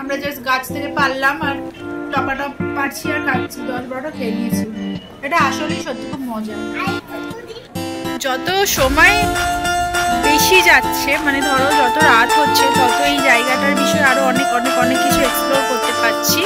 আমরা জাস্ট গাছ থেকে পারলাম আর টকাটা পারছি আর খাচ্ছি, 10-12টা খেয়ে নিয়েছি। এটা আসলেই সত্যি খুব মজা। যত সময় বেশি যাচ্ছে, মানে ধরো যত রাত হচ্ছে তত এই জায়গাটার বিষয়ে আরো অনেক অনেক অনেক কিছু এক্সপ্লোর করতে পারছি।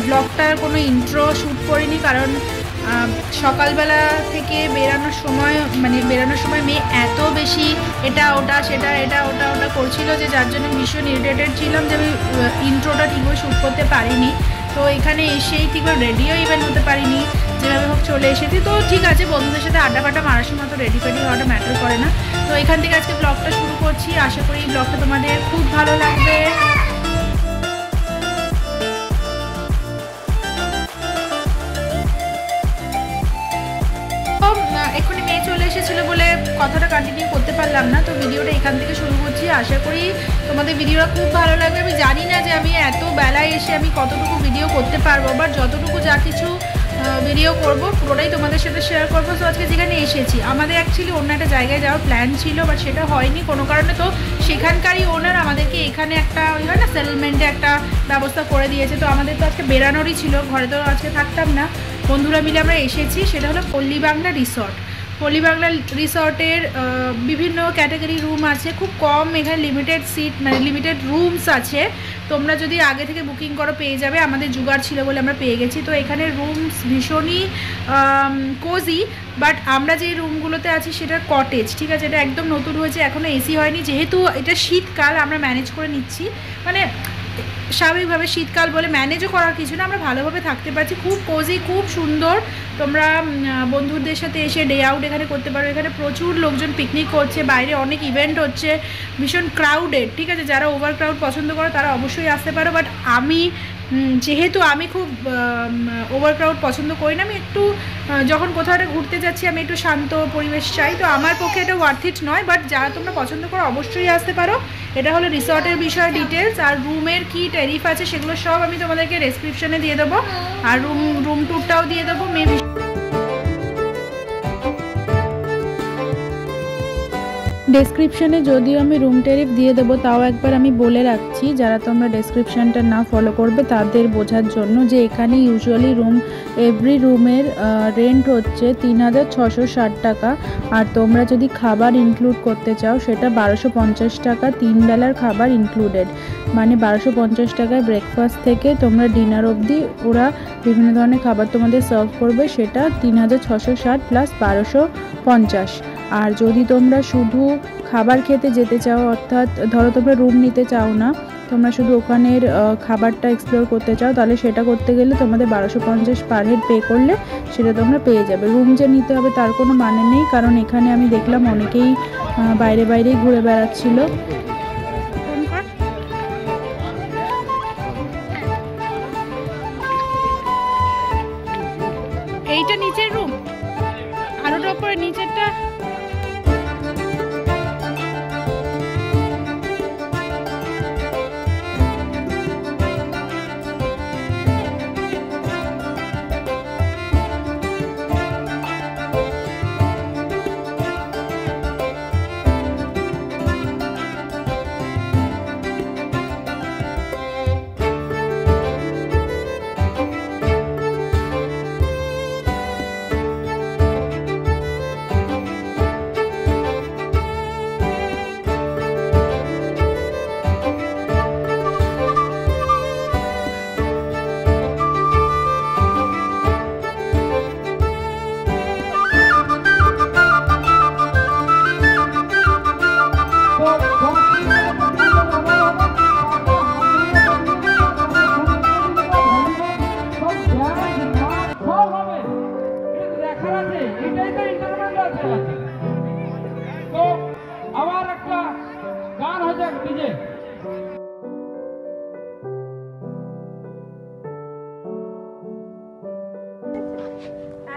ব্লগটার কোনো ইন্ট্রো শ্যুট করিনি, কারণ সকালবেলা থেকে বেরানোর সময় মেয়ে এত বেশি এটা ওটা সেটা এটা ওটা ওটা করছিল যে যার জন্য ভীষণ ইরিটেটেড ছিলাম যে আমি ইন্ট্রোটা ঠিকভাবে শ্যুট করতে পারিনি। তো এখানে এসেই ঠিকভাবে রেডিও ইভেন হতে পারিনি, যেভাবে হোক চলে এসেছি। তো ঠিক আছে, বন্ধুদের সাথে আড্ডা ফাড্ডা মারার সময় তো রেডি ফেডি হওয়াটা ম্যাটার করে না। তো এখান থেকে আজকে ব্লগটা শুরু করছি, আশা করি এই ব্লগটা তোমাদের খুব ভালো লাগবে। এক্ষুনি মেয়ে চলে এসেছিলো বলে কথাটা কন্টিনিউ করতে পারলাম না, তো ভিডিওটা এখান থেকে শুরু করছি। আশা করি তোমাদের ভিডিওটা খুব ভালো লাগবে। আমি জানি না যে আমি এত বেলায় এসে আমি কতটুকু ভিডিও করতে পারবো, বাট যতটুকু যা কিছু ভিডিও করব পুরোটাই তোমাদের সাথে শেয়ার করবো। তো আজকে যেখানে এসেছি, আমাদের অ্যাকচুয়ালি অন্য একটা জায়গায় যাওয়ার প্ল্যান ছিল, বাট সেটা হয়নি কোনো কারণে। তো সেখানকারই ওনার আমাদেরকে এখানে একটা ওই হয় না সেটেলমেন্টে একটা ব্যবস্থা করে দিয়েছে। তো আমাদের তো আজকে বেরানোরই ছিল, ঘরে তো আজকে থাকতাম না, বন্ধুরা মিলে আমরা এসেছি। সেটা হলো পল্লী বাংলা রিসর্ট। পল্লী বাংলা রিসর্টের বিভিন্ন ক্যাটাগরি রুম আছে, খুব কম এখানে লিমিটেড সিট, মানে লিমিটেড রুমস আছে। তোমরা যদি আগে থেকে বুকিং করো পেয়ে যাবে, আমাদের জোগাড় ছিল বলে আমরা পেয়ে গেছি। তো এখানে রুমস ভীষণই কোজি, বাট আমরা যে রুমগুলোতে আছি সেটা কটেজ, ঠিক আছে, এটা একদম নতুন হয়েছে, এখনও এসি হয়নি। যেহেতু এটা শীতকাল আমরা ম্যানেজ করে নিচ্ছি, মানে স্বাভাবিকভাবে শীতকাল বলে ম্যানেজও করার কিছু না, আমরা ভালোভাবে থাকতে পারছি। খুব কোজি, খুব সুন্দর। তোমরা বন্ধুদের সাথে এসে ডে আউট এখানে করতে পারো। এখানে প্রচুর লোকজন পিকনিক করছে, বাইরে অনেক ইভেন্ট হচ্ছে, ভীষণ ক্রাউডেড, ঠিক আছে। যারা ওভার ক্রাউড পছন্দ করো তারা অবশ্যই আসতে পারো, বাট যেহেতু আমি খুব ওভার ক্রাউড পছন্দ করি না, আমি একটু যখন কোথাও একটা ঘুরতে যাচ্ছি আমি একটু শান্ত পরিবেশ চাই, তো আমার পক্ষে এটা ওয়ার্থ ইট নয়। বাট যারা তোমরা পছন্দ করো অবশ্যই আসতে পারো। এটা হলো রিসর্টের বিষয়ে ডিটেলস, আর রুমের কি ট্যারিফ আছে সেগুলো সব আমি তোমাদেরকে ডেসক্রিপশনে দিয়ে দেবো, আর রুম ট্যুরটাও দিয়ে দেবো। মেবি ডেসক্রিপশানে যদিও আমি রুম ট্যারিফ দিয়ে দেবো, তাও একবার আমি বলে রাখছি যারা তোমরা ডেসক্রিপশানটা না ফলো করবে তাদের বোঝার জন্য, যে এখানে ইউজুয়ালি এভরি রুমের রেন্ট হচ্ছে 3660 টাকা। আর তোমরা যদি খাবার ইনক্লুড করতে চাও সেটা 1250 টাকা, 3 বেলার খাবার ইনক্লুডেড, মানে 1250 টাকায় ব্রেকফাস্ট থেকে তোমরা ডিনার অবধি ওরা বিভিন্ন ধরনের খাবার তোমাদের সার্ভ করবে, সেটা 3660 প্লাস 1250। আর যদি তোমরা শুধু খাবার খেতে যেতে চাও, অর্থাৎ ধরো তোমরা রুম নিতে চাও না, তোমরা শুধু ওখানের খাবারটা এক্সপ্লোর করতে চাও, তাহলে সেটা করতে গেলে তোমাদের 1250 পার হেড পে করলে সেটা তোমরা পেয়ে যাবে। রুম যে নিতে হবে তার কোনো মানে নেই, কারণ এখানে আমি দেখলাম অনেকেই বাইরেই ঘুরে বেড়াচ্ছিল। এইটা নিচের রুম, আর ওটা উপরে নিচেরটা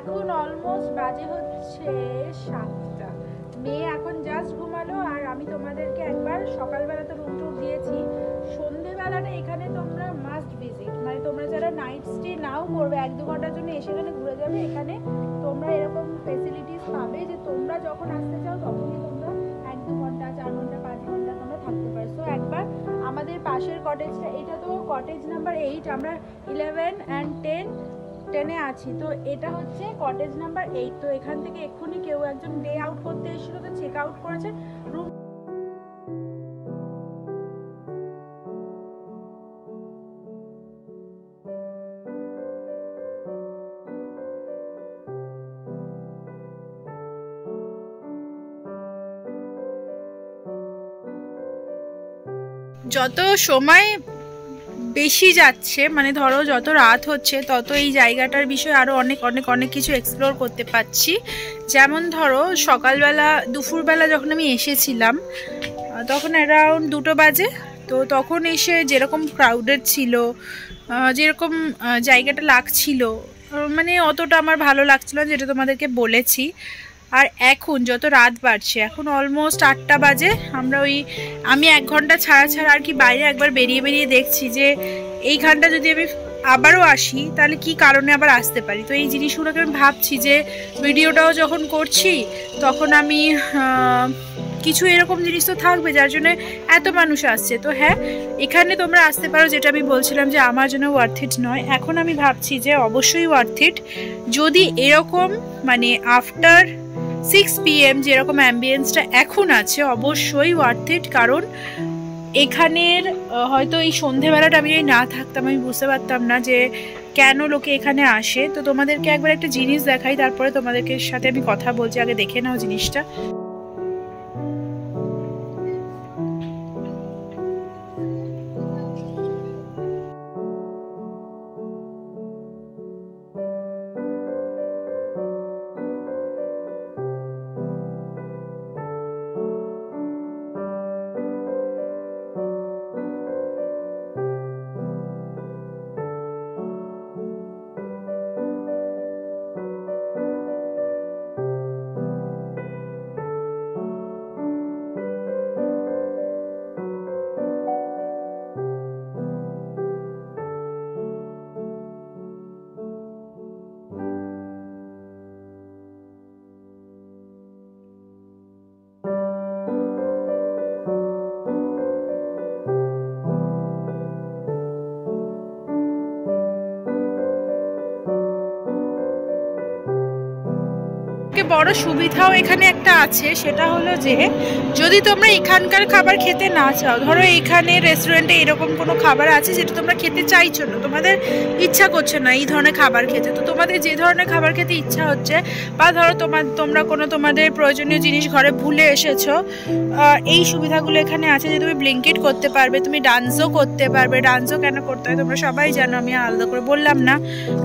এখন অলমোস্ট বাজে হচ্ছে 7টা। মেয়ে এখন জাস্ট ঘুমালো আর আমি তোমাদেরকে একবার সকালবেলা তো রুম টুর দিয়েছি, সন্ধেবেলাটা এখানে তোমরা মাস্ট ভিজিট, মানে তোমরা যারা নাইট স্টে নাও করবে 1-2 ঘন্টার জন্য এসে এখানে ঘুরে যাবে, এখানে তোমরা এরকম ফেসিলিটিস পাবে যে তোমরা যখন আসতে চাও তখনই তোমরা 1-2 ঘন্টা 4 ঘন্টা 5 ঘন্টা তোমরা থাকতে পারো। সো একবার আমাদের পাশের কটেজটা, এটা তো কটেজ নাম্বার 8, আমরা 11 and 10 আছি, তো এটা হচ্ছে কটেজ নাম্বার 8। তো এখান থেকে এক্ষুনি কেউ একজন ডে আউট করতে এসেছিল, তো চেক আউট করেছে রুম। যত সময় বেশি যাচ্ছে, মানে ধরো যত রাত হচ্ছে তত এই জায়গাটার বিষয়ে আরও অনেক অনেক অনেক কিছু এক্সপ্লোর করতে পারছি। যেমন ধরো সকালবেলা দুপুরবেলা যখন আমি এসেছিলাম তখন অ্যারাউন্ড 2টো বাজে, তো তখন এসে যেরকম ক্রাউডেড ছিল, যেরকম জায়গাটা লাগছিল, মানে অতটা আমার ভালো লাগছিল যেটা তোমাদেরকে বলেছি। আর এখন যত রাত বাড়ছে, এখন অলমোস্ট 8টা বাজে, আমি 1 ঘন্টা ছাড়া আর কি বাইরে একবার বেরিয়ে দেখছি যে এইখানটা যদি আমি আবারও আসি তাহলে কি কারণে আবার আসতে পারি। তো এই জিনিসগুলোকে আমি ভাবছি যে ভিডিওটাও যখন করছি তখন আমি কিছু এরকম জিনিস তো থাকবে যার জন্য এত মানুষ আসছে। তো হ্যাঁ, এখানে তোমরা আসতে পারো, যেটা আমি বলছিলাম যে আমার জন্য ওয়ার্থ ইট নয়, এখন আমি ভাবছি যে অবশ্যই ওয়ার্থ ইট যদি এরকম মানে আফটার 6 PM যেরকম অ্যাম্বিয়েন্সটা এখন আছে, অবশ্যই ওয়ার্থ ইট। কারণ এখানের হয়তো এই সন্ধেবেলাটা আমি যদি না থাকতাম আমি বুঝতে পারতাম না যে কেন লোকে এখানে আসে। তো তোমাদেরকে একবার একটা জিনিস দেখাই, তারপরে তোমাদেরকে সাথে আমি কথা বলছি, আগে দেখে নাও জিনিসটা। বড় সুবিধাও এখানে একটা আছে, সেটা হলো যে যদি তোমরা এখানকার খাবার খেতে না চাও, ধরো এখানে রেস্টুরেন্টে এরকম কোনো খাবার আছে যেটা তোমরা খেতে চাইছো না, তোমাদের ইচ্ছা করছে না এই ধরনের খাবার খেতে, তো তোমাদের যে ধরনের খাবার খেতে ইচ্ছা হচ্ছে, বা ধরো তোমরা কোনো তোমাদের প্রয়োজনীয় জিনিস ঘরে ভুলে এসেছো, এই সুবিধাগুলো এখানে আছে যে তুমি ব্লিঙ্কিট করতে পারবে, তুমি ডান্সও করতে পারবে। ডান্সও কেন করতে হয় তোমরা সবাই জানো, আমি আলাদা করে বললাম না।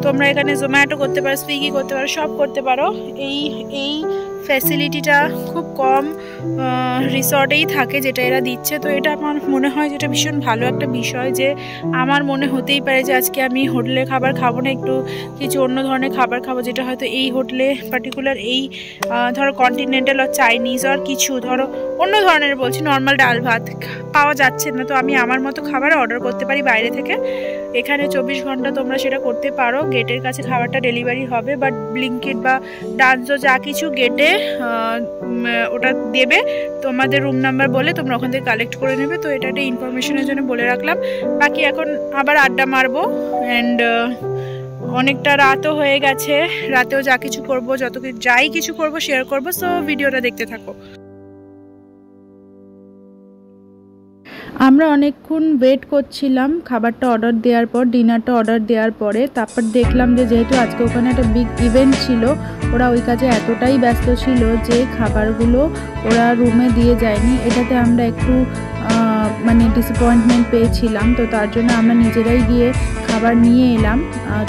তোমরা এখানে জোম্যাটো করতে পারো, সুইগি করতে পারো, সব করতে পারো। এই ফ্যাসিলিটিটা খুব কম রিসর্টেই থাকে যেটা এরা দিচ্ছে। তো এটা আমার মনে হয় যেটা ভীষণ ভালো একটা বিষয়, যে আমার মনে হতেই পারে যে আজকে আমি হোটেলের খাবার খাবো না, একটু কিছু অন্য ধরনের খাবার খাবো, যেটা হয়তো এই হোটেলে পার্টিকুলার এই ধরো কন্টিনেন্টাল আর চাইনিজ আর কিছু ধরো অন্য ধরনের বলছি, নর্মাল ডাল ভাত পাওয়া যাচ্ছে না, তো আমি আমার মতো খাবার অর্ডার করতে পারি বাইরে থেকে। এখানে 24 ঘন্টা তোমরা সেটা করতে পারো, গেটের কাছে খাবারটা ডেলিভারি হবে, বাট ব্লিঙ্কিট বা ডান্সো যা কিছু গেটে ওটা দেবে, তোমাদের রুম নাম্বার বলে তোমরা ওখান থেকে কালেক্ট করে নেবে। তো এটা একটা ইনফরমেশনের জন্য বলে রাখলাম। বাকি এখন আবার আড্ডা মারবো, অ্যান্ড অনেকটা রাতও হয়ে গেছে, রাতেও যা কিছু করবো, যাই কিছু করবো শেয়ার করবো। সো ভিডিওটা দেখতে থাকো। আমরা অনেকক্ষণ ওয়েট করছিলাম খাবারটা অর্ডার দেওয়ার পর, ডিনারটা অর্ডার দেওয়ার পরে। তারপর দেখলাম যে যেহেতু আজকে ওখানে একটা বিগ ইভেন্ট ছিল, ওরা ওই কাজে এতটাই ব্যস্ত ছিল যে খাবারগুলো ওরা রুমে দিয়ে যায়নি। এটাতে আমরা একটু মানে ডিসঅ্যাপয়েন্টমেন্ট পেয়েছিলাম, তো তার জন্য আমরা নিজেরাই গিয়ে খাবার নিয়ে এলাম।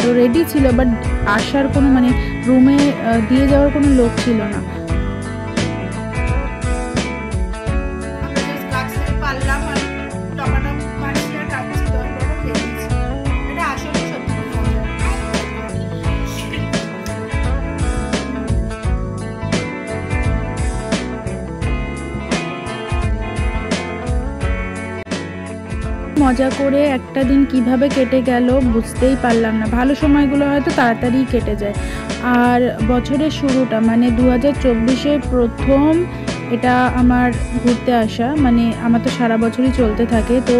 তো রেডি ছিল, বাট আসার কোনো মানে রুমে দিয়ে যাওয়ার কোনো লোক ছিল না। মজা করে একটা দিন কিভাবে কেটে গেল বুঝতেই পারলাম না। ভালো সময়গুলো হয়তো তাড়াতাড়ি কেটে যায়। আর বছরের শুরুটা মানে 2024-এর প্রথম এটা আমার ঘুরতে আসা, মানে আমার তো সারা বছরই চলতে থাকে, তো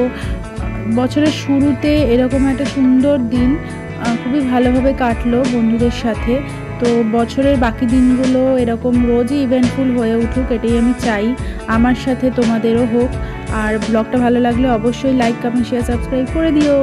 বছরের শুরুতে এরকম একটা সুন্দর দিন খুবই ভালোভাবে কাটলো বন্ধুদের সাথে। তো বছরের বাকি দিনগুলো এরকম রোজই ইভেন্টফুল হয়ে উঠুক, এটাই আমি চাই আমার সাথে তোমাদেরও হোক। আর ব্লগটা ভালো লাগলে অবশ্যই লাইক, কমেন্ট, শেয়ার, সাবস্ক্রাইব করে দিও।